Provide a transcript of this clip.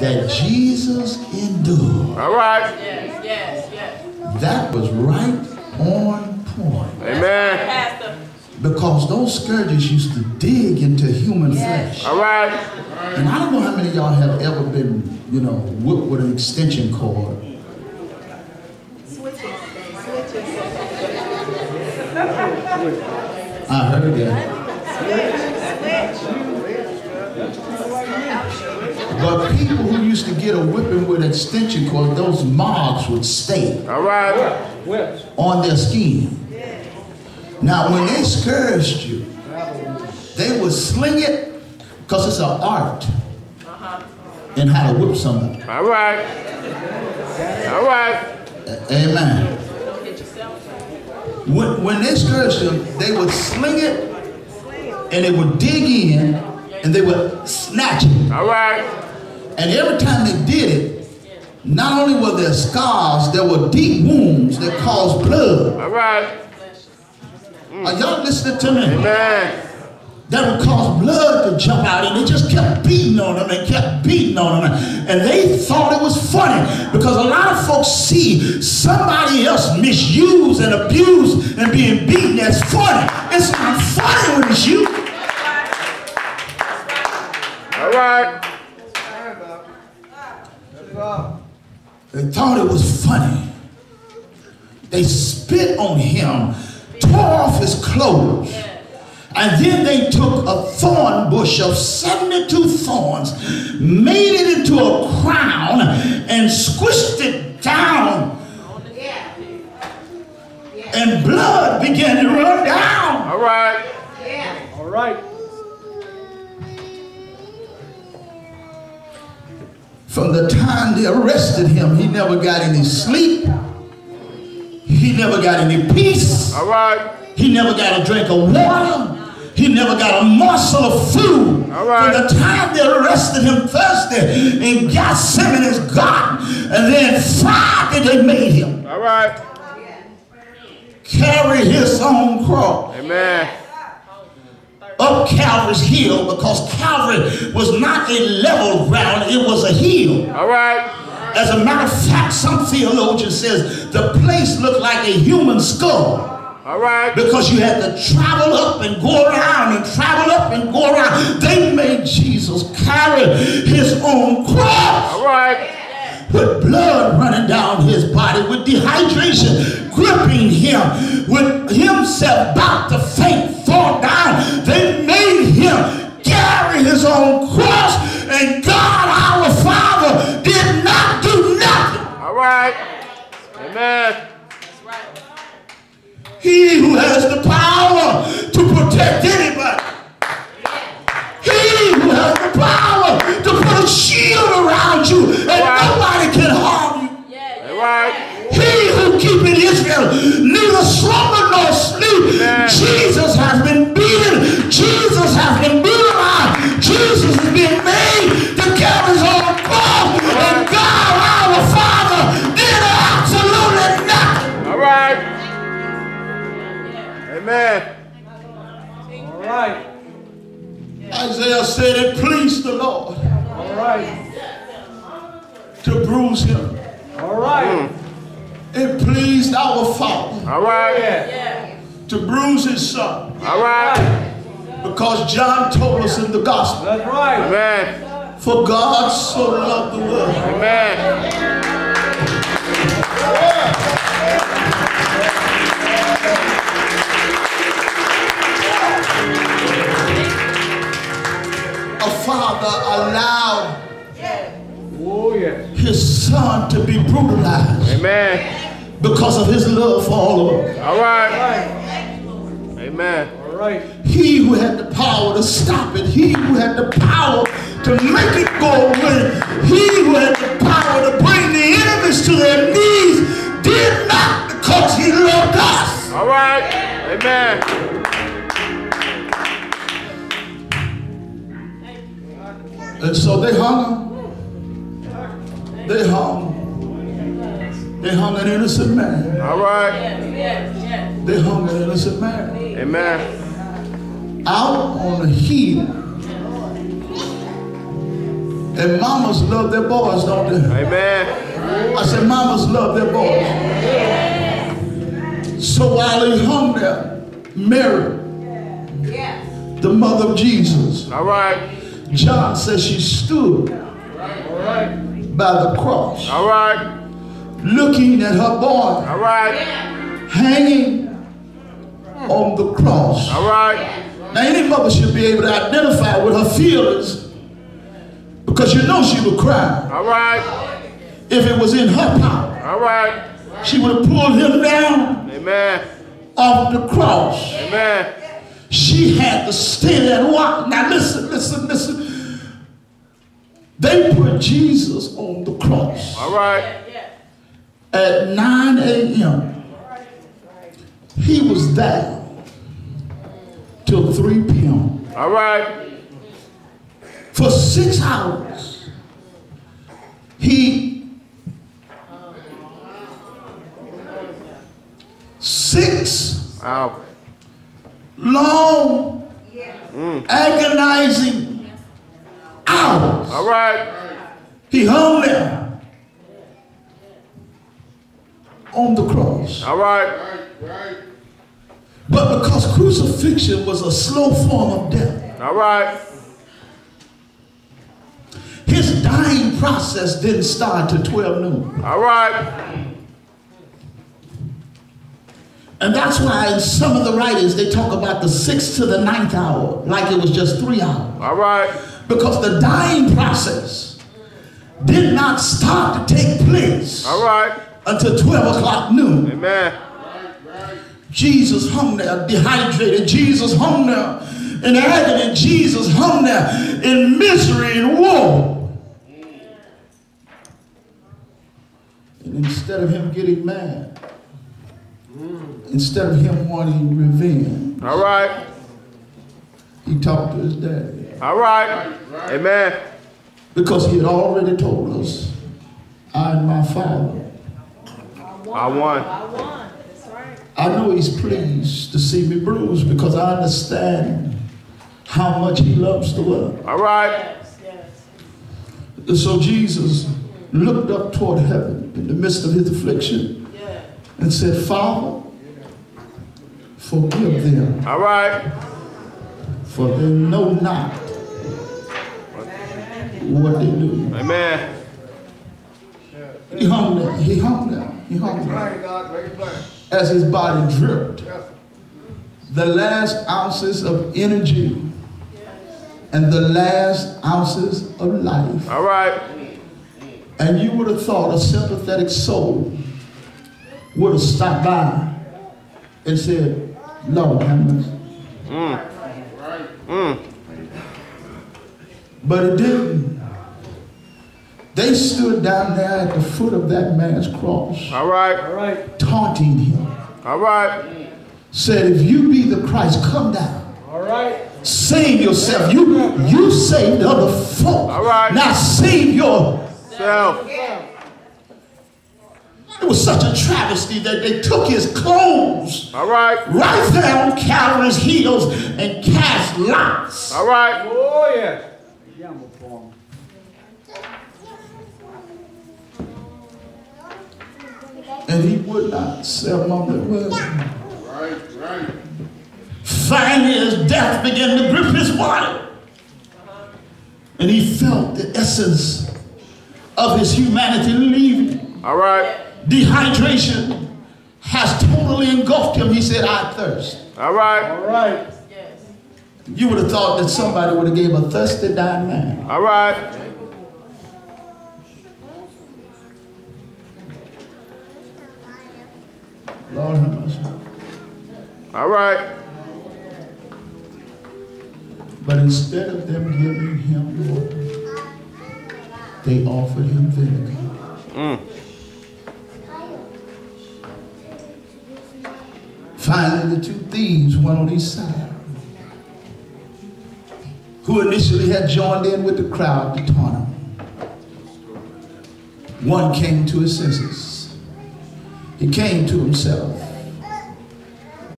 that Jesus endured. All right. Yes, yes, yes. That was right on point. Amen. Because those scourges used to dig into human flesh. All right. And I don't know how many of y'all have ever been, you know, whipped with an extension cord. I heard that. But people who used to get a whipping with extension cord, those marks would stay All right. on their skin. Now, when they scourged you, they would sling it, because it's an art in how to whip somebody. All right. All right. Amen. When they scourged them, they would sling it, and they would dig in, and they would snatch it. All right. And every time they did it, not only were there scars, there were deep wounds that caused blood. All right. Are y'all listening to me? Amen. That would cause blood to jump out, and they just kept beating on them and kept beating on them. And they thought it was funny, because a lot of folks see somebody else misused and abused and being beaten as funny. It's not funny when it's you. All right. They thought it was funny. They spit on him, tore off his clothes, and then they took a thorn bush of 72 thorns, made it into a crown, and squished it down. And blood began to run down. All right. All right. From the time they arrested him, he never got any sleep. He never got any peace. All right. He never got a drink of water. He never got a morsel of food. All right. From the time they arrested him Thursday in Gethsemane's garden, and then Friday they made him All right. carry his own cross Amen. up Calvary's hill, because Calvary was not a level ground, it was a hill. All right. As a matter of fact, some theologian says the place looked like a human skull, All right. because you had to travel up and go around and travel up and go around. They made Jesus carry his own cross. All right. With blood running down his body, with dehydration gripping him, with himself about to faint, fall down. They made him carry his own cross, and God our Father did not do nothing. All right. Amen. He who has the power to protect anybody. He who has the power to put a shield around you and nobody can harm you. All right. He who keepeth Israel neither slumber nor sleep. Jesus has been beaten. Jesus has been brutalized. Jesus is being made to carry his own cross. And God, our Father, did absolutely nothing. All right. Amen. All right. Isaiah said it pleased the Lord All right. to bruise him. All right. It pleased our Father All right. Yeah. to bruise his son. All right. Because John told us in the gospel, That's right. Amen. for God so loved the world. Amen. A father allowed Oh, yes. his son to be brutalized Amen. because of his love for all of us. All right. Amen. All right. He who had the power to stop it, he who had the power to make it go away, he who had the power to bring the enemies to their knees, did not, because he loved us. All right. Amen. And so they hung him. They hung an innocent man. All right. They hung an innocent man Amen. out on a hill And mamas love their boys, don't they? Amen. I said mamas love their boys. So while he hung there, Mary, the mother of Jesus, All right. John says she stood by the cross, All right. looking at her boy All right. hanging on the cross. All right. Now any mother should be able to identify with her feelings, because you know she would cry. All right. If it was in her power, All right. she would have pulled him down Amen. off the cross. Amen. She had to stay there and watch. Now listen. They put Jesus on the cross All right. at 9 a.m. He was there till 3 p.m. All right. For 6 hours. He 6 Wow. long, agonizing hours. All right. He hung there on the cross. All right. But because crucifixion was a slow form of death, All right. his dying process didn't start till 12 noon. All right. And that's why in some of the writings they talk about the 6th to the 9th hour, like it was just 3 hours. All right. Because the dying process did not start to take place All right. until 12 o'clock noon. Amen. Jesus hung there dehydrated. Jesus hung there in agony. Jesus hung there in misery and woe. And instead of him getting mad, instead of him wanting revenge, All right. he talked to his daddy. All right. Amen. Because he had already told us, I and my Father. I won. I know he's pleased to see me bruised, because I understand how much he loves the world. All right. And so Jesus looked up toward heaven in the midst of his affliction and said, Father, forgive them, All right. for they know not what they do. Amen. He hung there. He hung there. He hung there. As his body dripped, the last ounces of energy and the last ounces of life. All right. And you would have thought a sympathetic soul would have stopped by and said, Lord, have mercy. But it didn't. They stood down there at the foot of that man's cross, All right. All right. taunting him. All right. Said, if you be the Christ, come down. All right. Save yourself. You saved other folk. All right. Now save yourself. Self. It was such a travesty that they took his clothes All right. right there on Calvary's heels and cast lots. All right. Oh, yes. Gamble for him. And he would not sell them on the word. Finally, as death began to grip his body, and he felt the essence of his humanity leaving. All right. Dehydration has totally engulfed him. He said, I thirst. All right. All right. You would have thought that somebody would have gave a thirsty dying man. All right. Lord have mercy. All right. But instead of them giving him water, they offered him vinegar. Finally, the two thieves, one on each side, who initially had joined in with the crowd to taunt him. One came to his senses. He came to himself.